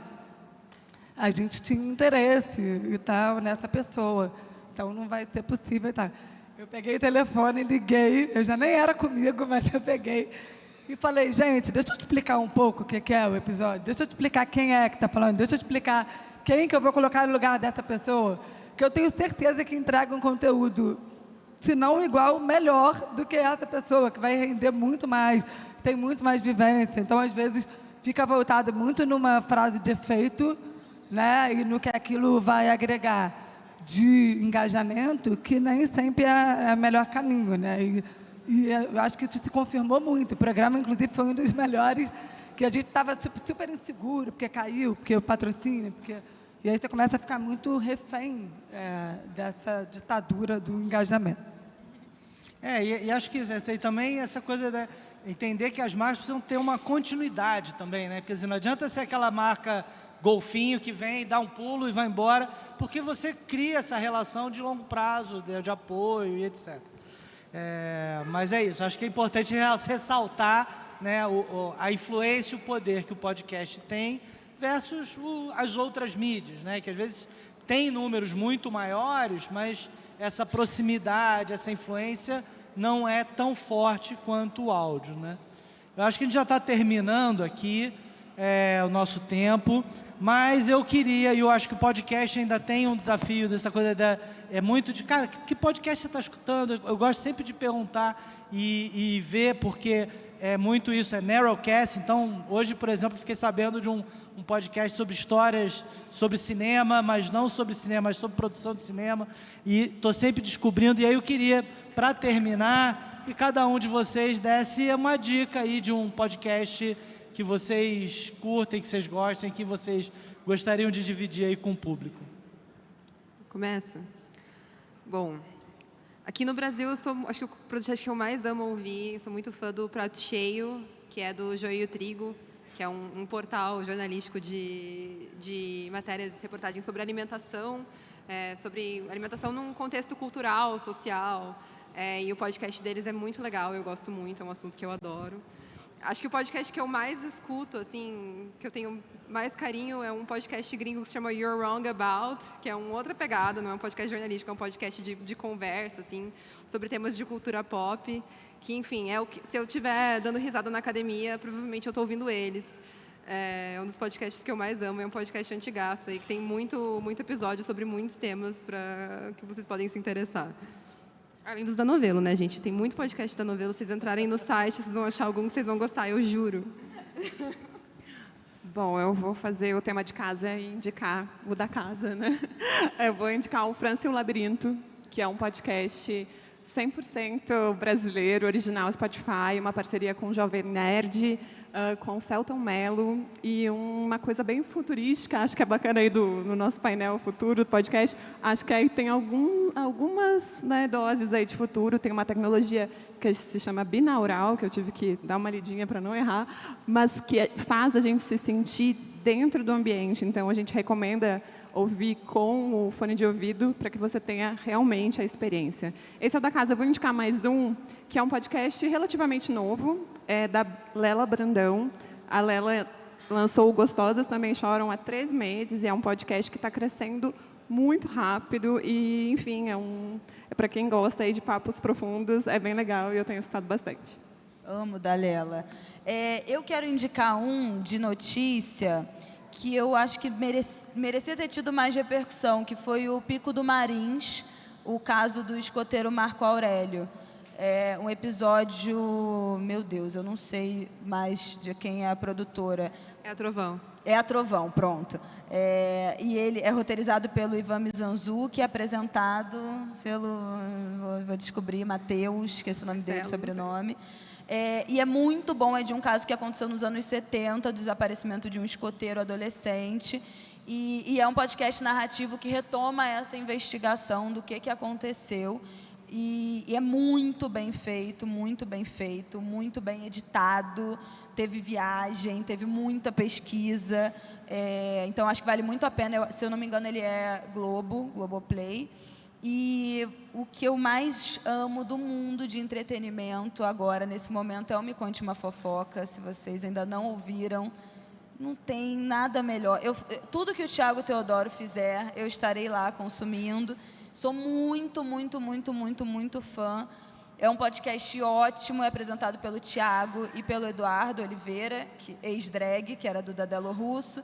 a gente tinha interesse e tal nessa pessoa, então não vai ser possível e tal. Eu peguei o telefone, liguei, eu já nem era comigo, mas eu peguei e falei, gente, deixa eu te explicar um pouco o que é o episódio, deixa eu te explicar quem é que está falando, deixa eu te explicar quem que eu vou colocar no lugar dessa pessoa, que eu tenho certeza que entrega um conteúdo, se não igual, melhor do que essa pessoa, que vai render muito mais, tem muito mais vivência. Então, às vezes, fica voltado muito numa frase de efeito, né, e no que aquilo vai agregar de engajamento, que nem sempre é o melhor caminho, né? E eu acho que isso se confirmou muito. O programa, inclusive, foi um dos melhores, que a gente estava super inseguro, porque caiu, porque o patrocínio, e aí você começa a ficar muito refém dessa ditadura do engajamento. E acho que tem também essa coisa de entender que as marcas precisam ter uma continuidade também, né? Porque não adianta ser aquela marca golfinho que vem, dá um pulo e vai embora, porque você cria essa relação de longo prazo, de apoio e etc. Mas é isso, acho que é importante ressaltar, né, a influência e o poder que o podcast tem versus as outras mídias, né, que às vezes tem números muito maiores, mas essa proximidade, essa influência não é tão forte quanto o áudio, né? Eu acho que a gente já está terminando aqui o nosso tempo, mas eu queria, e eu acho que o podcast ainda tem um desafio dessa coisa muito de, cara, que podcast você está escutando? Eu gosto sempre de perguntar e ver, porque é muito isso, é narrowcast. Então, hoje, por exemplo, fiquei sabendo de um podcast sobre histórias sobre cinema, mas não sobre cinema, mas sobre produção de cinema, e estou sempre descobrindo. E aí eu queria, para terminar, que cada um de vocês desse uma dica aí de um podcast que vocês curtem, que vocês gostem, que vocês gostariam de dividir aí com o público. Começa? Bom, aqui no Brasil, acho que o podcast que eu mais amo ouvir, sou muito fã do Prato Cheio, que é do Joio Trigo, que é um portal jornalístico de matérias e reportagens sobre alimentação num contexto cultural, social, e o podcast deles é muito legal, eu gosto muito, é um assunto que eu adoro. Acho que o podcast que eu mais escuto, assim, que eu tenho mais carinho, é um podcast gringo que se chama You're Wrong About, que é uma outra pegada, não é um podcast jornalístico, é um podcast de conversa, assim, sobre temas de cultura pop, que, enfim, se eu estiver dando risada na academia, provavelmente eu estou ouvindo eles. É um dos podcasts que eu mais amo, é um podcast antigaço, aí, que tem muito episódio sobre muitos temas que vocês podem se interessar. Além dos da Novelo, né, gente? Tem muito podcast da Novelo. Se vocês entrarem no site, vocês vão achar algum que vocês vão gostar, eu juro. Bom, eu vou fazer o tema de casa e indicar o da casa, né? Eu vou indicar o França e o Labirinto, que é um podcast 100% brasileiro, original Spotify, uma parceria com o Jovem Nerd, com o Celton Mello, e uma coisa bem futurística, acho que é bacana aí no nosso painel futuro do podcast, acho que aí tem algumas, né, doses aí de futuro, tem uma tecnologia que se chama binaural, que eu tive que dar uma lidinha para não errar, mas que faz a gente se sentir dentro do ambiente. Então, a gente recomenda ouvir com o fone de ouvido para que você tenha realmente a experiência. Esse é o da casa. Eu vou indicar mais um, que é um podcast relativamente novo, é da Lela Brandão. A Lela lançou o Gostosas Também Choram há 3 meses, e é um podcast que está crescendo muito rápido e, enfim, é para quem gosta aí de papos profundos, é bem legal e eu tenho escutado bastante. Amo da Lela. Eu quero indicar um de notícia que eu acho que merecia ter tido mais repercussão, que foi o Pico do Marins, o caso do escoteiro Marco Aurélio. É um episódio, meu Deus, eu não sei mais de quem é a produtora. É a Trovão. É a Trovão, pronto. E ele é roteirizado pelo Ivan Mizanzuki, apresentado pelo, vou descobrir, Matheus, esqueci o nome dele, sobrenome. E é muito bom, é de um caso que aconteceu nos anos 70, do desaparecimento de um escoteiro adolescente, e é um podcast narrativo que retoma essa investigação do que aconteceu, e é muito bem feito, muito bem editado, teve viagem, teve muita pesquisa, então acho que vale muito a pena. Se eu não me engano, ele é Globoplay. E o que eu mais amo do mundo de entretenimento agora, nesse momento, é o Me Conte Uma Fofoca. Se vocês ainda não ouviram, não tem nada melhor. Tudo que o Thiago Teodoro fizer, eu estarei lá consumindo. Sou muito fã. É um podcast ótimo, é apresentado pelo Thiago e pelo Eduardo Oliveira, ex-drag, que era do Dadelo Russo.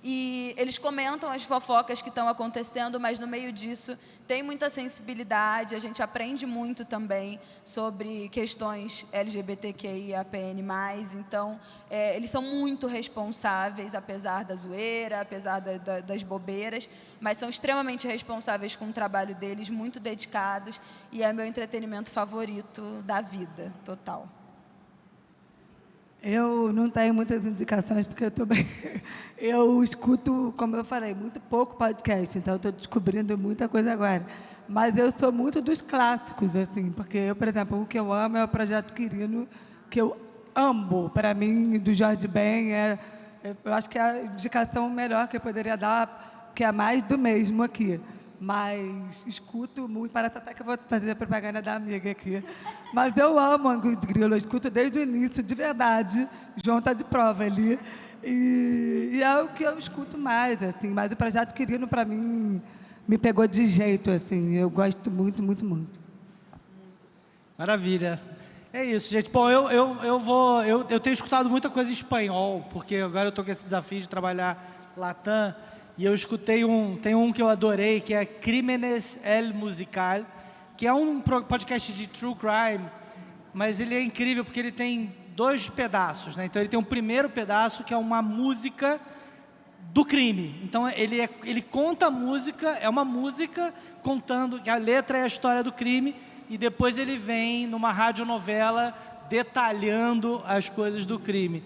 E eles comentam as fofocas que estão acontecendo, mas no meio disso tem muita sensibilidade, a gente aprende muito também sobre questões LGBTQIAPN+, então eles são muito responsáveis, apesar da zoeira, apesar das bobeiras, mas são extremamente responsáveis com o trabalho deles, muito dedicados, e é meu entretenimento favorito da vida, total. Eu não tenho muitas indicações, porque eu escuto, como eu falei, muito pouco podcast, então eu estou descobrindo muita coisa agora. Mas eu sou muito dos clássicos, assim, porque eu, por exemplo, o que eu amo é o Projeto Quirino, que eu amo, para mim, do Jorge Ben, eu acho que é a indicação melhor que eu poderia dar, que é mais do mesmo aqui. Mas escuto muito, parece até que eu vou fazer a propaganda da amiga aqui. Mas eu amo Angus Grilo, eu escuto desde o início, de verdade. João está de prova ali. E é o que eu escuto mais, assim. Mas o Projeto Quirino, para mim, me pegou de jeito, assim. Eu gosto muito. Maravilha. É isso, gente. Bom, eu tenho escutado muita coisa em espanhol, porque agora eu estou com esse desafio de trabalhar Latam. E eu escutei tem um que eu adorei, que é Crímenes El Musical, que é um podcast de true crime, mas ele é incrível porque ele tem 2 pedaços, né? Então ele tem um primeiro pedaço que é uma música do crime. Então ele conta a música, é uma música contando, que a letra é a história do crime, e depois ele vem numa radionovela detalhando as coisas do crime.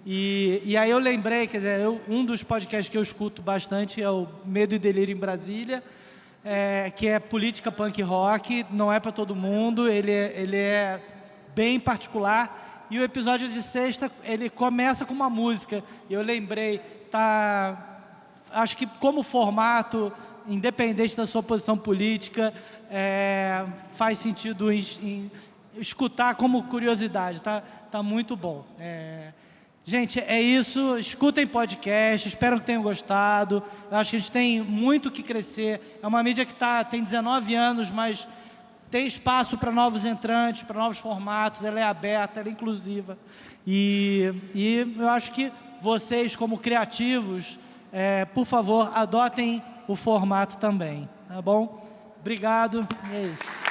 E aí eu lembrei, quer dizer, um dos podcasts que eu escuto bastante é o Medo e Delírio em Brasília, que é política punk rock, não é para todo mundo, ele é bem particular, e o episódio de sexta, ele começa com uma música, e eu lembrei, acho que como formato, independente da sua posição política, faz sentido em escutar como curiosidade, tá muito bom. Gente, é isso. Escutem podcast, espero que tenham gostado. Eu acho que a gente tem muito que crescer. É uma mídia que tem 19 anos, mas tem espaço para novos entrantes, para novos formatos. Ela é aberta, ela é inclusiva. E eu acho que vocês, como criativos, por favor, adotem o formato também. Tá bom? Obrigado. E é isso.